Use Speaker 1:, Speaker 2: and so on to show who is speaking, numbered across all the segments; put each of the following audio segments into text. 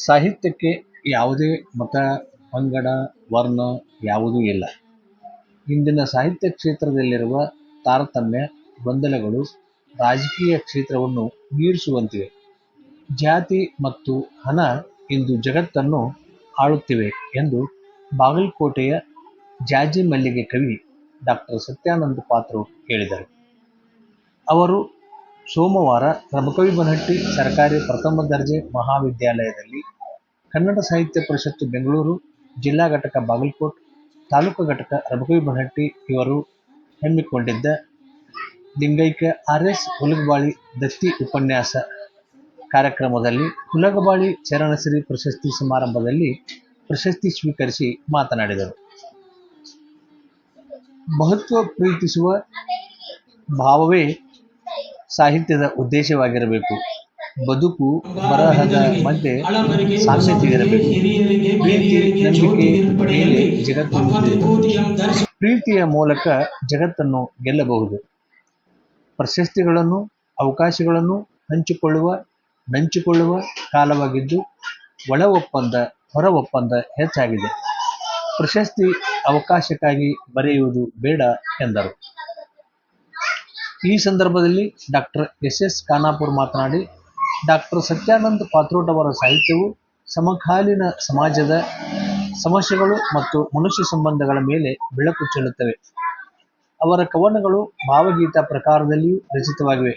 Speaker 1: ಸಾಹಿತ್ಯಕ್ಕೆ ಯಾವುದೇ ಮತ, ಪಂಗಡ, ವರ್ಣ ಯಾವುದೂ ಇಲ್ಲ. ಇಂದಿನ ಸಾಹಿತ್ಯ ಕ್ಷೇತ್ರದಲ್ಲಿರುವ ತಾರತಮ್ಯ, ಗೊಂದಲಗಳು ರಾಜಕೀಯ ಕ್ಷೇತ್ರವನ್ನು ಮೀರಿಸುವಂತಿವೆ. ಜಾತಿ ಮತ್ತು ಹಣ ಇಂದು ಜಗತ್ತನ್ನು ಆಳುತ್ತಿವೆ ಎಂದು ಬಾಗಲಕೋಟೆಯ ಜಾಜಿ ಮಲ್ಲಿಗೆ ಕವಿ ಡಾಕ್ಟರ್ ಸತ್ಯಾನಂದ ಪಾತ್ರೋ ಹೇಳಿದರು. ಅವರು ಸೋಮವಾರ ರಬಕವಿ ಬನಹಟ್ಟಿ ಸರ್ಕಾರಿ ಪ್ರಥಮ ದರ್ಜೆ ಮಹಾವಿದ್ಯಾಲಯದಲ್ಲಿ ಕನ್ನಡ ಸಾಹಿತ್ಯ ಪರಿಷತ್ತು ಬೆಂಗಳೂರು ಜಿಲ್ಲಾ ಘಟಕ ಬಾಗಲಕೋಟ್, ತಾಲೂಕು ಘಟಕ ರಬಕವಿ ಬನಹಟ್ಟಿ ಇವರು ಹಮ್ಮಿಕೊಂಡಿದ್ದ ಲಿಂಗೈಕ್ಯ ಆರ್.ಎಸ್. ಹುಲಗಬಾಳಿ ದತ್ತಿ ಉಪನ್ಯಾಸ ಕಾರ್ಯಕ್ರಮದಲ್ಲಿ ಹುಲಗಬಾಳಿ ಚರಣಶ್ರೀ ಪ್ರಶಸ್ತಿ ಸಮಾರಂಭದಲ್ಲಿ ಪ್ರಶಸ್ತಿ ಸ್ವೀಕರಿಸಿ ಮಾತನಾಡಿದರು. ಮಹತ್ವ ಪ್ರೀತಿಸುವ ಭಾವವೇ ಸಾಹಿತ್ಯದ ಉದ್ದೇಶವಾಗಿರಬೇಕು. ಬದುಕು ಬರಹದ ಮಧ್ಯೆ ಸಾಮ್ಯತೆ ಇರಬೇಕು. ಪ್ರೀತಿ, ನಂಬಿಕೆ ಮೇಲೆ ಜಗತ್ತು ನಿಂತಿದೆ. ಪ್ರೀತಿಯ ಮೂಲಕ ಜಗತ್ತನ್ನು ಗೆಲ್ಲಬಹುದು. ಪ್ರಶಸ್ತಿಗಳನ್ನು, ಅವಕಾಶಗಳನ್ನು ಹಂಚಿಕೊಳ್ಳುವ ಕಾಲವಾಗಿದ್ದು ಒಳ ಒಪ್ಪಂದ, ಹೊರ ಒಪ್ಪಂದ ಹೆಚ್ಚಾಗಿದೆ. ಪ್ರಶಸ್ತಿ ಅವಕಾಶಕ್ಕಾಗಿ ಬರೆಯುವುದು ಬೇಡ ಎಂದರು. ಈ ಸಂದರ್ಭದಲ್ಲಿ ಡಾಕ್ಟರ್ ಎಸ್. ಖಾನಾಪುರ ಮಾತನಾಡಿ, ಡಾಕ್ಟರ್ ಸತ್ಯಾನಂದ ಪಾತ್ರೋಟ್ ಅವರ ಸಾಹಿತ್ಯವು ಸಮಕಾಲೀನ ಸಮಾಜದ ಸಮಸ್ಯೆಗಳು ಮತ್ತು ಮನುಷ್ಯ ಸಂಬಂಧಗಳ ಮೇಲೆ ಬೆಳಕು ಚೆಲ್ಲುತ್ತವೆ. ಅವರ ಕವನಗಳು ಭಾವಗೀತಾ ಪ್ರಕಾರದಲ್ಲಿಯೂ ರಚಿತವಾಗಿವೆ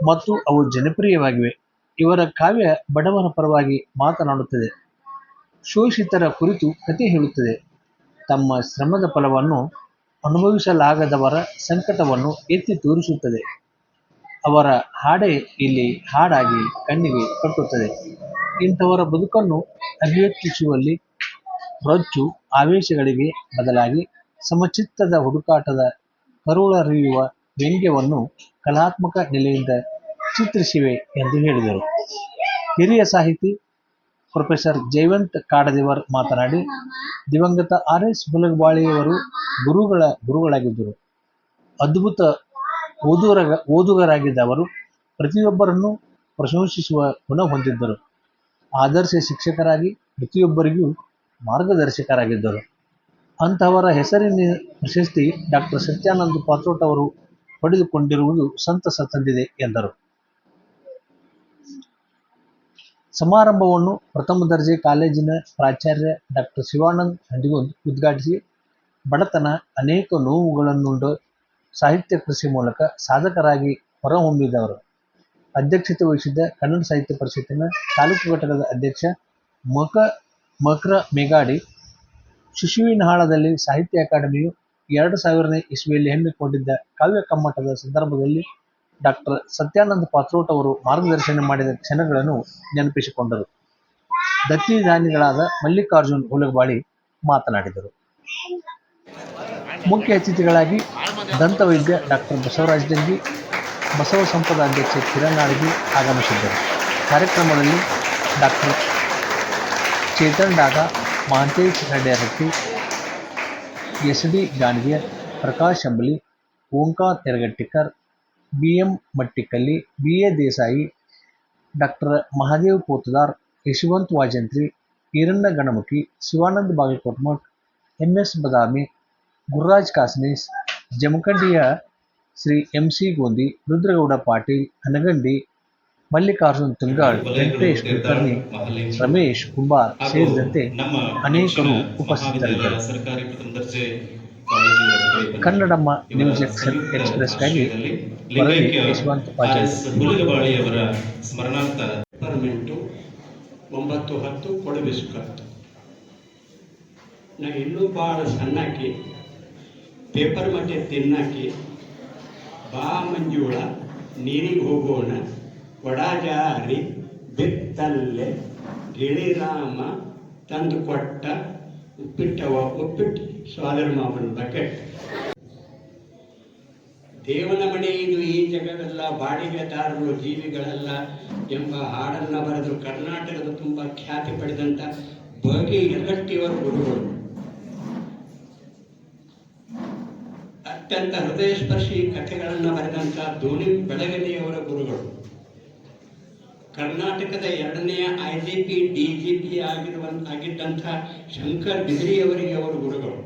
Speaker 1: ಮತ್ತು ಅವು ಜನಪ್ರಿಯವಾಗಿವೆ. ಇವರ ಕಾವ್ಯ ಬಡವರ ಪರವಾಗಿ ಮಾತನಾಡುತ್ತದೆ, ಶೋಷಿತರ ಕುರಿತು ಕಥೆ ಹೇಳುತ್ತದೆ, ತಮ್ಮ ಶ್ರಮದ ಫಲವನ್ನು ಅನುಭವಿಸಲಾಗದವರ ಸಂಕಟವನ್ನು ಎತ್ತಿ ತೋರಿಸುತ್ತದೆ. ಅವರ ಹಾಡೇ ಇಲ್ಲಿ ಹಾಡಾಗಿ ಕಣ್ಣಿಗೆ ಕಟ್ಟುತ್ತದೆ. ಇಂಥವರ ಬದುಕನ್ನು ಅಭಿವ್ಯಕ್ತಿಸುವಲ್ಲಿ ರೊಚ್ಚು, ಆವೇಶಗಳಿಗೆ ಬದಲಾಗಿ ಸಮಚಿತ್ತದ ಹುಡುಕಾಟದ ಕರುಳರಿಯುವ ವ್ಯಂಗ್ಯವನ್ನು ಕಲಾತ್ಮಕ ನೆಲೆಯಿಂದ ಚಿತ್ರಿಸಿವೆ ಎಂದು ಹೇಳಿದರು. ಹಿರಿಯ ಸಾಹಿತಿ ಪ್ರೊಫೆಸರ್ ಜಯವಂತ ಕಾಡದೇವರ್ ಮಾತನಾಡಿ, ದಿವಂಗತ ಆರ್.ಎಸ್. ಹುಲಗಬಾಳಿಯವರು ಗುರುಗಳಾಗಿದ್ದರು. ಅದ್ಭುತ ಓದುಗರಾಗಿದ್ದ ಅವರು ಪ್ರತಿಯೊಬ್ಬರನ್ನು ಪ್ರಶಂಸಿಸುವ ಗುಣ ಹೊಂದಿದ್ದರು. ಆದರ್ಶ ಶಿಕ್ಷಕರಾಗಿ ಪ್ರತಿಯೊಬ್ಬರಿಗೂ ಮಾರ್ಗದರ್ಶಕರಾಗಿದ್ದರು. ಅಂತಹವರ ಹೆಸರಿನ ಪ್ರಶಸ್ತಿ ಡಾಕ್ಟರ್ ಸತ್ಯಾನಂದ ಪಾತ್ರೋಟ್ ಅವರು ಪಡೆದುಕೊಂಡಿರುವುದು ಸಂತಸ ತಂದಿದೆ ಎಂದರು. ಸಮಾರಂಭವನ್ನು ಪ್ರಥಮ ದರ್ಜೆ ಕಾಲೇಜಿನ ಪ್ರಾಚಾರ್ಯ ಡಾಕ್ಟರ್ ಶಿವಾನಂದ ಹಂದಿಗುಂದ್ ಉದ್ಘಾಟಿಸಿ, ಬಡತನ, ಅನೇಕ ನೋವುಗಳನ್ನುಂಡ ಸಾಹಿತ್ಯ ಕೃಷಿ ಮೂಲಕ ಸಾಧಕರಾಗಿ ಹೊರಹೊಮ್ಮಿದವರು. ಅಧ್ಯಕ್ಷತೆ ವಹಿಸಿದ್ದ ಕನ್ನಡ ಸಾಹಿತ್ಯ ಪರಿಷತ್ತಿನ ತಾಲೂಕು ಘಟಕದ ಅಧ್ಯಕ್ಷ ಮಕ್ರ ಮೇಗಾಡಿ, ಶಿಶುವಿನಹಾಳದಲ್ಲಿ ಸಾಹಿತ್ಯ ಅಕಾಡೆಮಿಯು 2000ನೇ ಇಸ್ವಿಯಲ್ಲಿ ಹಮ್ಮಿಕೊಂಡಿದ್ದ ಕಾವ್ಯ ಕಮ್ಮಟದ ಸಂದರ್ಭದಲ್ಲಿ ಡಾಕ್ಟರ್ ಸತ್ಯಾನಂದ ಪಾತ್ರೋಟ್ ಅವರು ಮಾರ್ಗದರ್ಶನ ಮಾಡಿದ ಕ್ಷಣಗಳನ್ನು ನೆನಪಿಸಿಕೊಂಡರು. ದತ್ತಿದಾನಿಗಳಾದ ಮಲ್ಲಿಕಾರ್ಜುನ್ ಹುಲಗಬಾಳಿ ಮಾತನಾಡಿದರು. ಮುಖ್ಯ ಅತಿಥಿಗಳಾಗಿ ದಂತವೈದ್ಯ ಡಾಕ್ಟರ್ ಬಸವರಾಜ ದಂಗಿ, ಬಸವ ಸಂಪದ ಅಧ್ಯಕ್ಷ ಕಿರಣ್ ಆಳ್ಗಿ ಆಗಮಿಸಿದ್ದರು. ಕಾರ್ಯಕ್ರಮದಲ್ಲಿ doctor Chetan Daga, Mahantesh Nadyaratti, S D. Ganager, Prakash Ambali, Omkar Yaragattikar, B M. Mattikalli, B A. Desai, doctor Mahadev Potadar, Yashwant Vajantri, Iranna Ganamukhi, Shivananda Bagalkotmath, M S. Badami, Gururaj Kasanis, ಜಮಖಂಡಿಯ ಶ್ರೀ ಎಂ.ಸಿ. ಗೋಂದಿ, ರುದ್ರಗೌಡ ಪಾಟೀಲ್ ಹನಗಂಡಿ, ಮಲ್ಲಿಕಾರ್ಜುನ್ ತುಂಗಾಳ್, ವೆಂಕಟೇಶ್ ಕುಲಕರ್ಣಿ, ರಮೇಶ್ ಕುಂಬಾರ್ ಸೇರಿದಂತೆ ಅನೇಕರು ಉಪಸ್ಥಿತರಿದ್ದರು. ಕನ್ನಡಮ್ಮ ನ್ಯೂಸ್ ಎಕ್ಸ್‌ಪ್ರೆಸ್‌ಗಾಗಿ ವರದಿ ಯಶವಂತ್ ವಾಜಂತ್ರಿ.
Speaker 2: ಹುಲಗಬಾಳಿಯವರ ಸ್ಮರಣಾರ್ಥ 9:10 ಕೊಡಬಿಸ್ಕತ್ತು. ನಾ ಇನ್ನೂ ಭಾಳ ಸಣ್ಣಾಕಿ ಪೇಪರ್ ಮತ್ತೆ ತಿನ್ನಾಕಿ, ಬಾ ಮಂಜುಳ ನೀರಿಗೆ ಹೋಗೋಣ, ಒಡಾಜಾರಿ ಬೆತ್ತಲ್ಲೆ ಗಿಳಿರಾಮ ತಂದು ಕೊಟ್ಟ ಉಪ್ಪಿಟ್ಟು ಸ್ವಾದರ ಮಾವನ ಬಕೆಟ್. ದೇವನ ಮನೆ ಇದು ಈ ಜಗವೆಲ್ಲ, ಬಾಡಿಗೆದಾರರು ಜೀವಿಗಳಲ್ಲ ಎಂಬ ಹಾಡನ್ನು ಬರೆದು ಕರ್ನಾಟಕದ ತುಂಬ ಖ್ಯಾತಿ ಪಡೆದಂಥ ಬಗೆ ಯರಗಟ್ಟಿಯವರ ಗುರುಗಳು. ಅತ್ಯಂತ ಹೃದಯಸ್ಪರ್ಶಿ ಕಥೆಗಳನ್ನು ಬರೆದಂಥ ದೋಣಿ ಬೆಳಗಲಿಯವರ ಗುರುಗಳು. ಕರ್ನಾಟಕದ 2ನೇ IGP DGP ಆಗಿದ್ದಂಥ ಶಂಕರ್ ಬಿದರಿಯವರಿಗೆ ಅವರು ಗುರುಗಳು.